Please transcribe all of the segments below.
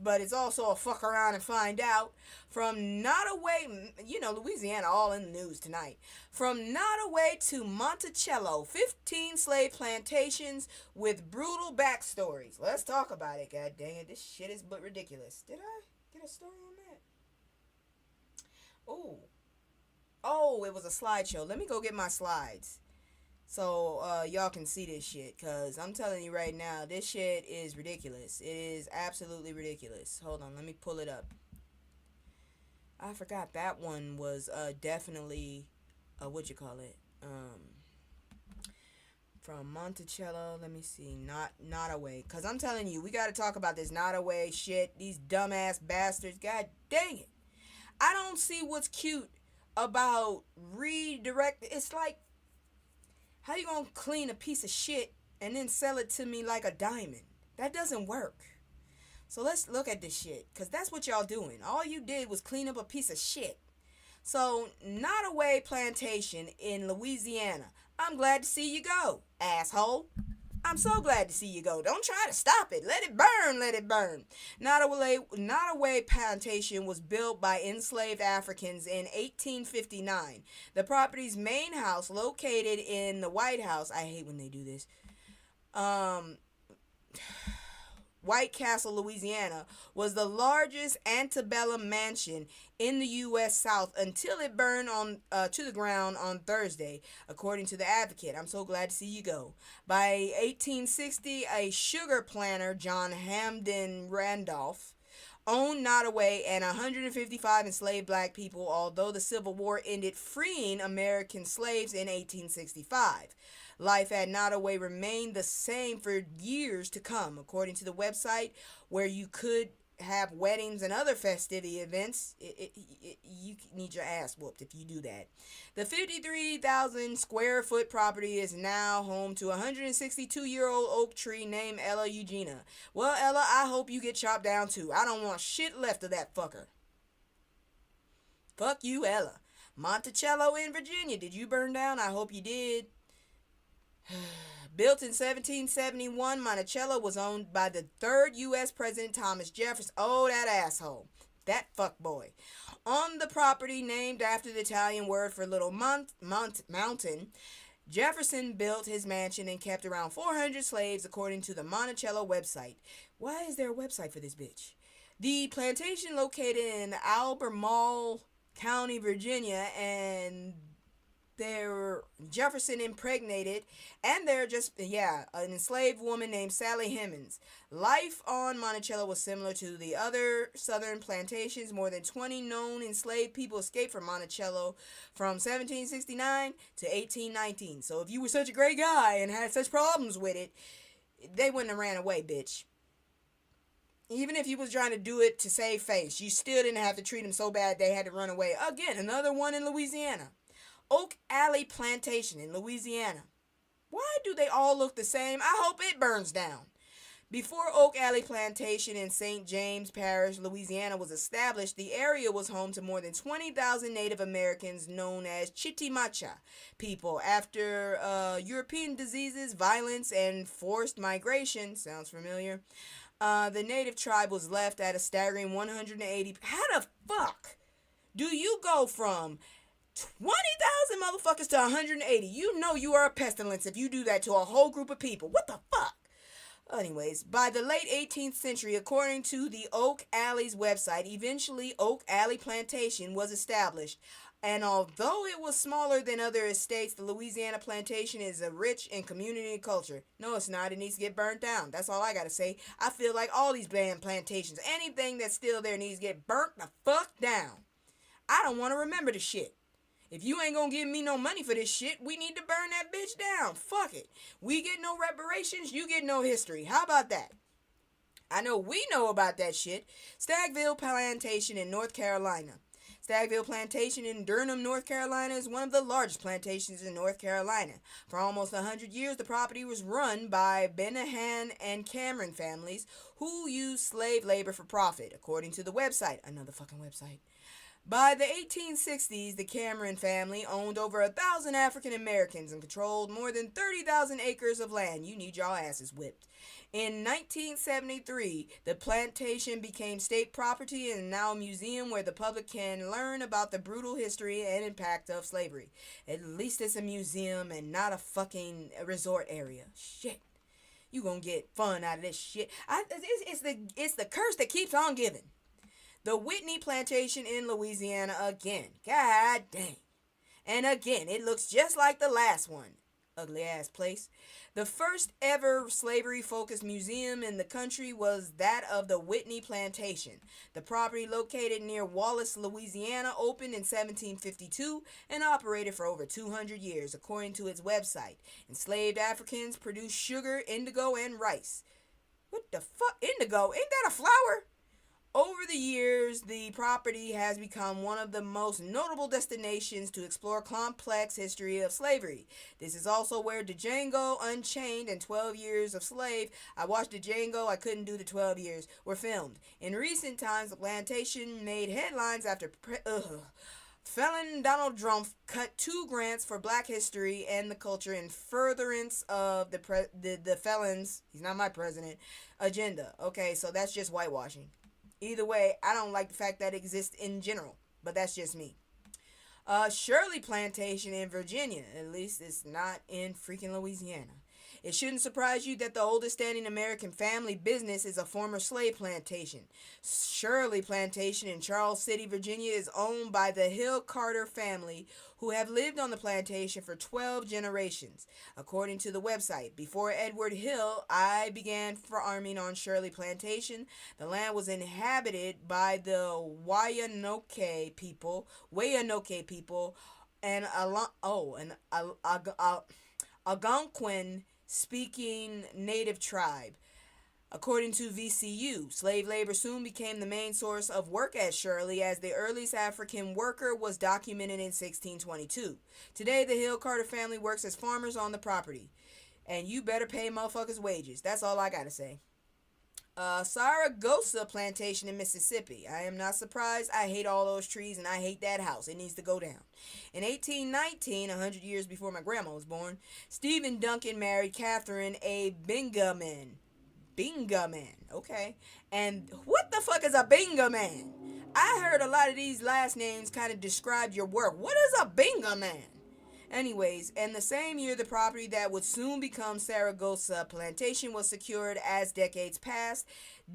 but it's also a fuck around and find out. From Nottoway, Louisiana all in the news tonight. From Nottoway to Monticello, 15 slave plantations with brutal backstories. Let's talk about it. God dang it, this shit is but ridiculous. Did I get a story on that? Oh, it was a slideshow. Let me go get my slides so y'all can see this shit, because I'm telling you right now, this shit is ridiculous. It is absolutely ridiculous. Hold on, let me pull it up. I forgot that one was definitely what you call it, from Monticello. Let me see, not away, because I'm telling you, we got to talk about this not away shit. These dumbass bastards, god dang it. I don't see what's cute about redirect. It's like, how you gonna clean a piece of shit and then sell it to me like a diamond? That doesn't work. So let's look at this shit, because that's what y'all doing. All you did was clean up a piece of shit. So, Nottoway Plantation in Louisiana. I'm glad to see you go, asshole. I'm so glad to see you go. Don't try to stop it. Let it burn, let it burn. Nottoway Plantation was built by enslaved Africans in 1859. The property's main house, located in the White House, I hate when they do this, White Castle, Louisiana, was the largest antebellum mansion in the U.S. South until it burned to the ground on Thursday, according to the Advocate. I'm so glad to see you go. By 1860, a sugar planter, John Hamden Randolph, owned Nottoway and 155 enslaved black people, although the Civil War ended freeing American slaves in 1865. Life at Nottoway remained the same for years to come, according to the website, where you could have weddings and other festivity events. You need your ass whooped if you do that. The 53,000 square foot property is now home to a 162-year-old oak tree named Ella Eugenia. Well, Ella, I hope you get chopped down too. I don't want shit left of that fucker. Fuck you, Ella. Monticello in Virginia. Did you burn down? I hope you did. Built in 1771, Monticello was owned by the third U.S. President Thomas Jefferson. Oh, that asshole. That fuckboy. On the property named after the Italian word for little mountain, Jefferson built his mansion and kept around 400 slaves, according to the Monticello website. Why is there a website for this bitch? The plantation, located in Albemarle County, Virginia, and Jefferson impregnated, and an enslaved woman named Sally Hemings. Life on Monticello was similar to the other southern plantations. More than 20 known enslaved people escaped from Monticello from 1769 to 1819. So if you were such a great guy and had such problems with it, they wouldn't have ran away, bitch. Even if you was trying to do it to save face, you still didn't have to treat them so bad they had to run away. Again, another one in Louisiana. Oak Alley Plantation in Louisiana. Why do they all look the same? I hope it burns down. Before Oak Alley Plantation in St. James Parish, Louisiana was established, the area was home to more than 20,000 Native Americans known as Chitimacha people. After European diseases, violence, and forced migration, sounds familiar, the native tribe was left at a staggering 180. How the fuck do you go from 20,000 motherfuckers to 180? You know you are a pestilence if you do that to a whole group of people. What the fuck? Anyways, by the late 18th century, according to the Oak Alley's website, eventually Oak Alley Plantation was established. And although it was smaller than other estates, the Louisiana plantation is a rich in community and culture. No, it's not. It needs to get burnt down. That's all I gotta say. I feel like all these damn plantations, anything that's still there needs to get burnt the fuck down. I don't want to remember the shit. If you ain't gonna give me no money for this shit, we need to burn that bitch down. Fuck it. We get no reparations, you get no history. How about that? I know we know about that shit. Stagville Plantation in North Carolina. Stagville Plantation in Durham, North Carolina is one of the largest plantations in North Carolina. For almost 100 years, the property was run by Benahan and Cameron families who used slave labor for profit, according to the website. Another fucking website. By the 1860s, the Cameron family owned over 1,000 African Americans and controlled more than 30,000 acres of land. You need y'all asses whipped. In 1973, the plantation became state property and now a museum where the public can learn about the brutal history and impact of slavery. At least it's a museum and not a fucking resort area. Shit. You gonna get fun out of this shit. It's the curse that keeps on giving. The Whitney Plantation in Louisiana again. God dang. And again, it looks just like the last one. Ugly ass place. The first ever slavery focused museum in the country was that of the Whitney Plantation. The property, located near Wallace, Louisiana, opened in 1752 and operated for over 200 years, according to its website. Enslaved Africans produced sugar, indigo, and rice. What the fuck? Indigo? Ain't that a flower? Over the years, the property has become one of the most notable destinations to explore complex history of slavery. This is also where Django Unchained and 12 Years a Slave, I watched Django, I couldn't do the 12 years, were filmed. In recent times, the plantation made headlines after felon Donald Trump cut 2 grants for black history and the culture in furtherance of the felon's, he's not my president, agenda. Okay, so that's just whitewashing. Either way, I don't like the fact that it exists in general, but that's just me. Shirley Plantation in Virginia. At least it's not in freaking Louisiana. It shouldn't surprise you that the oldest standing American family business is a former slave plantation. Shirley Plantation in Charles City, Virginia is owned by the Hill Carter family, who have lived on the plantation for 12 generations. According to the website, before Edward Hill, I began farming on Shirley Plantation. The land was inhabited by the Wayanoke people, and Algonquin speaking native tribe. According to VCU, slave labor soon became the main source of work at Shirley, as the earliest African worker was documented in 1622. Today, the Hill Carter family works as farmers on the property. And you better pay motherfuckers wages. That's all I gotta say. Saragossa Plantation in Mississippi. I am not surprised. I hate all those trees and I hate that house. It needs to go down. In 1819, 100 years before my grandma was born, Stephen Duncan married Catherine A. Bingaman. Okay. And what the fuck is a Bingaman? I heard a lot of these last names kind of describe your work. What is a Bingaman? Anyways, in the same year, the property that would soon become Saragossa Plantation was secured. As decades passed,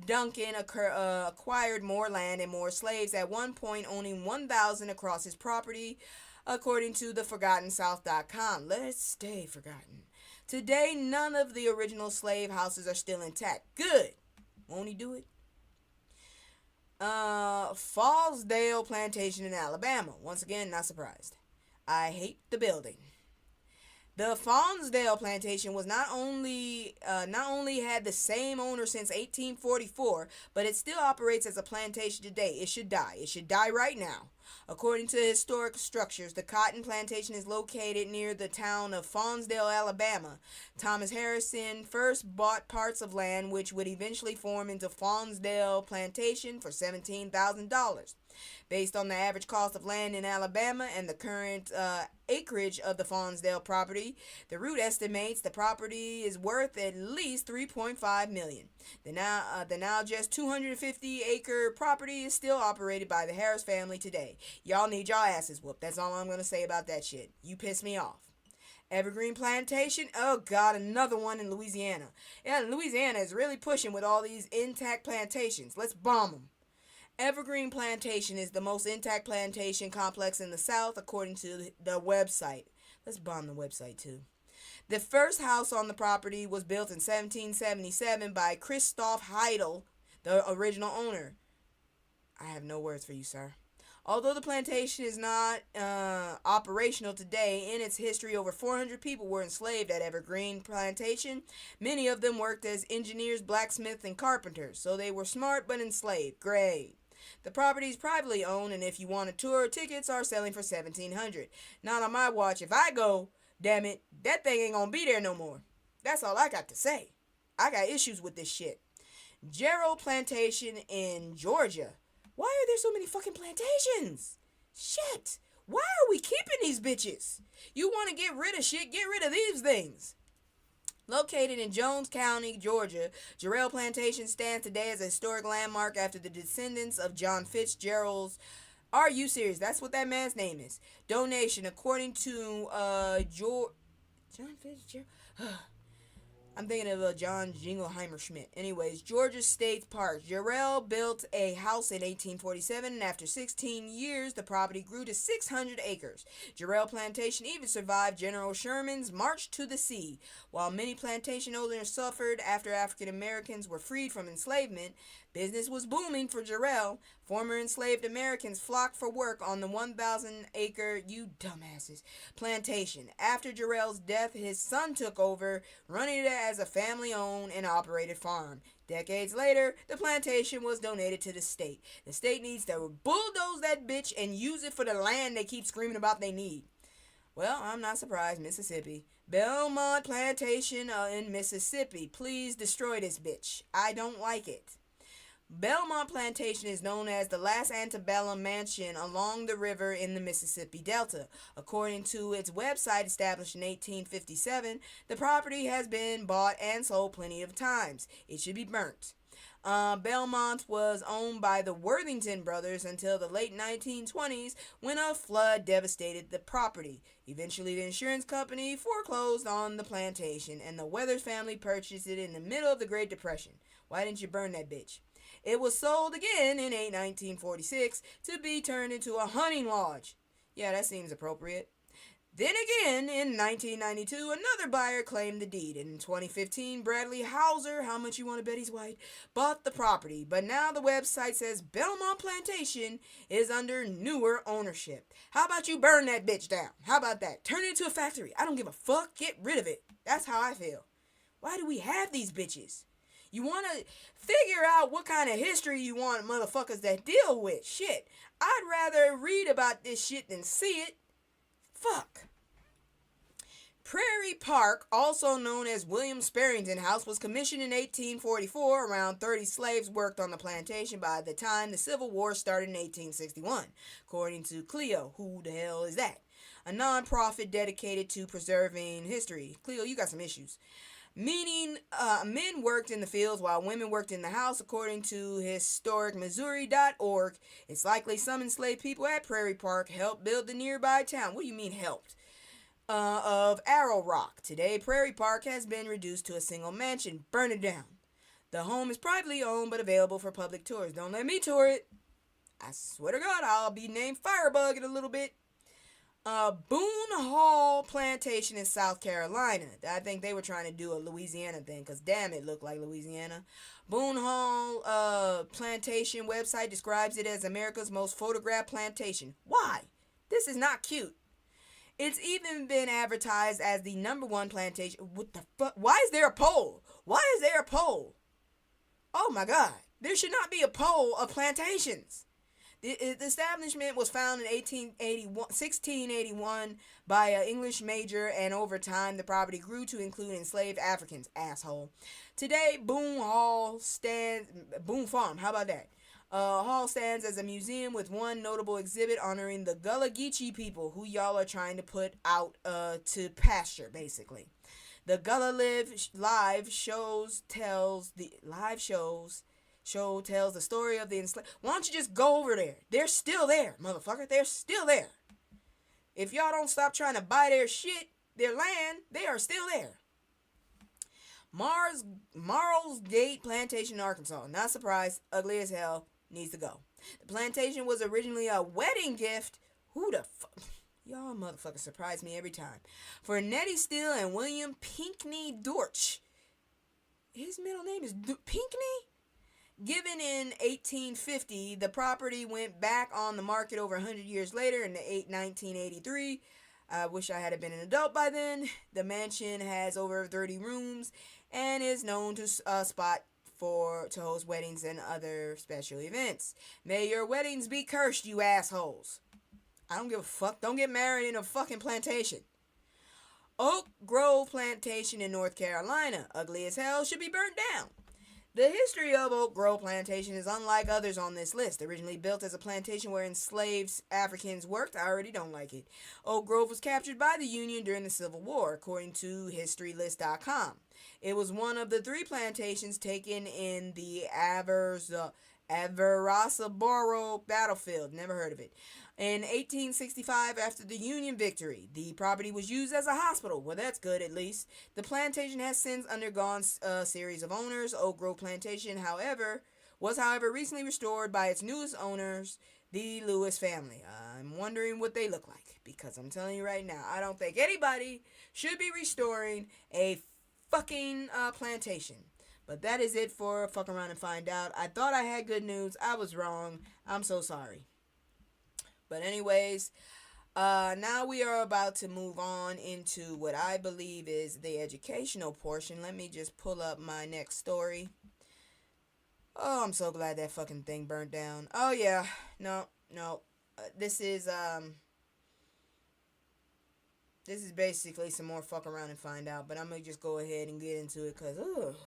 Duncan acquired more land and more slaves, at one point owning 1,000 across his property, according to theforgottensouth.com. Let's stay forgotten. Today, none of the original slave houses are still intact. Good. Won't he do it? Fallsdale Plantation in Alabama. Once again, not surprised. I hate the building. The Fawnsdale Plantation was not only had the same owner since 1844, but it still operates as a plantation today. It should die. It should die right now. According to historic structures, the cotton plantation is located near the town of Fawnsdale, Alabama. Thomas Harrison first bought parts of land which would eventually form into Fawnsdale Plantation for $17,000. Based on the average cost of land in Alabama and the current acreage of the Fawnsdale property, the root estimates the property is worth at least $3.5 million. The now just 250-acre property is still operated by the Harris family today. Y'all need y'all asses whooped. That's all I'm gonna say about that shit. You piss me off. Evergreen Plantation. Oh God, another one in Louisiana. Yeah, Louisiana is really pushing with all these intact plantations. Let's bomb them. Evergreen Plantation is the most intact plantation complex in the South, according to the website. Let's bomb the website too. The first house on the property was built in 1777 by Christoph Heidel, the original owner. I have no words for you, sir. Although the plantation is not operational today, in its history over 400 people were enslaved at Evergreen Plantation. Many of them worked as engineers, blacksmiths, and carpenters, so they were smart but enslaved. Great. The property is privately owned, and if you want a tour, tickets are selling for $1,700. Not on my watch. If I go, damn it, that thing ain't gonna be there no more. That's all I got to say. I got issues with this shit. Gerald Plantation in Georgia. Why are there so many fucking plantations? Shit. Why are we keeping these bitches? You want to get rid of shit, get rid of these things. Located in Jones County, Georgia, Jarrell Plantation stands today as a historic landmark after the descendants of John Fitzgerald's. Are you serious? That's what that man's name is. Donation, according to John Fitzgerald. I'm thinking of John Jingleheimer Schmidt. Anyways, Georgia State Park. Jarrell built a house in 1847, and after 16 years, the property grew to 600 acres. Jarrell Plantation even survived General Sherman's March to the Sea. While many plantation owners suffered after African Americans were freed from enslavement, business was booming for Jarrell. Former enslaved Americans flocked for work on the 1,000-acre, you dumbasses, plantation. After Jarrell's death, his son took over, running it as a family-owned and operated farm. Decades later, the plantation was donated to the state. The state needs to bulldoze that bitch and use it for the land they keep screaming about they need. Well, I'm not surprised, Mississippi. Belmont Plantation in Mississippi. Please destroy this bitch. I don't like it. Belmont Plantation is known as the last antebellum mansion along the river in the Mississippi Delta. According to its website, established in 1857, the property has been bought and sold plenty of times. It should be burnt. Belmont was owned by the Worthington brothers until the late 1920s when a flood devastated the property. Eventually, the insurance company foreclosed on the plantation, and the Weathers family purchased it in the middle of the Great Depression. Why didn't you burn that bitch? It was sold again in 1946 to be turned into a hunting lodge. Yeah, that seems appropriate. Then again, in 1992, another buyer claimed the deed. In 2015, Bradley Hauser, how much you want to bet he's white, bought the property. But now the website says Belmont Plantation is under newer ownership. How about you burn that bitch down? How about that? Turn it into a factory. I don't give a fuck. Get rid of it. That's how I feel. Why do we have these bitches? You want to figure out what kind of history you want motherfuckers that deal with. Shit. I'd rather read about this shit than see it. Fuck. Prairie Park, also known as William Sperrington House, was commissioned in 1844. Around 30 slaves worked on the plantation by the time the Civil War started in 1861. According to Cleo, who the hell is that? A non-profit dedicated to preserving history. Cleo, you got some issues. Meaning, men worked in the fields while women worked in the house, according to historicmissouri.org. It's likely some enslaved people at Prairie Park helped build the nearby town. What do you mean helped? Of Arrow Rock. Today, Prairie Park has been reduced to a single mansion. Burn it down. The home is privately owned but available for public tours. Don't let me tour it. I swear to God, I'll be named Firebug in a little bit. Boone Hall Plantation in South Carolina. I think they were trying to do a Louisiana thing, because damn, it looked like Louisiana. Boone Hall Plantation website describes it as America's most photographed plantation. Why? This is not cute. It's even been advertised as the #1 plantation. What the fuck? Why is there a poll? Why is there a poll? Oh my God. There should not be a poll of plantations. The establishment was founded in 1681 by an English major, and over time the property grew to include enslaved Africans. Asshole. Today, Boone Farm, how about that? Hall stands as a museum with one notable exhibit honoring the Gullah Geechee people, who y'all are trying to put out to pasture, basically. The Gullah Live shows tells the story of the enslaved. Why don't you just go over there? They're still there, motherfucker. They're still there. If y'all don't stop trying to buy their shit, their land, they are still there. Marles Gate Plantation in Arkansas. Not surprised. Ugly as hell. Needs to go. The plantation was originally a wedding gift. Who the fuck? Y'all motherfuckers surprise me every time. For Nettie Steele and William Pinckney Dortch. His middle name is Pinckney? Given in 1850, the property went back on the market over 100 years later in 1983. I wish I had been an adult by then. The mansion has over 30 rooms and is known to a spot to host weddings and other special events. May your weddings be cursed, you assholes. I don't give a fuck. Don't get married in a fucking plantation. Oak Grove Plantation in North Carolina. Ugly as hell, should be burnt down. The history of Oak Grove Plantation is unlike others on this list. Originally built as a plantation where enslaved Africans worked, I already don't like it. Oak Grove was captured by the Union during the Civil War, according to HistoryList.com. It was one of the three plantations taken in the Averasaboro battlefield. Never heard of it. In 1865, after the Union victory, the property was used as a hospital. Well, that's good at least. The plantation has since undergone a series of owners. Oak Grove Plantation, however, recently restored by its newest owners, the Lewis family. I'm wondering what they look like because I'm telling you right now, I don't think anybody should be restoring a fucking plantation. But that is it for Fuck Around and Find Out. I thought I had good news. I was wrong. I'm so sorry. But anyways, now we are about to move on into what I believe is the educational portion. Let me just pull up my next story. Oh, I'm so glad that fucking thing burnt down. Oh yeah, no. This is basically some more fuck around and find out. But I'm gonna just go ahead and get into it because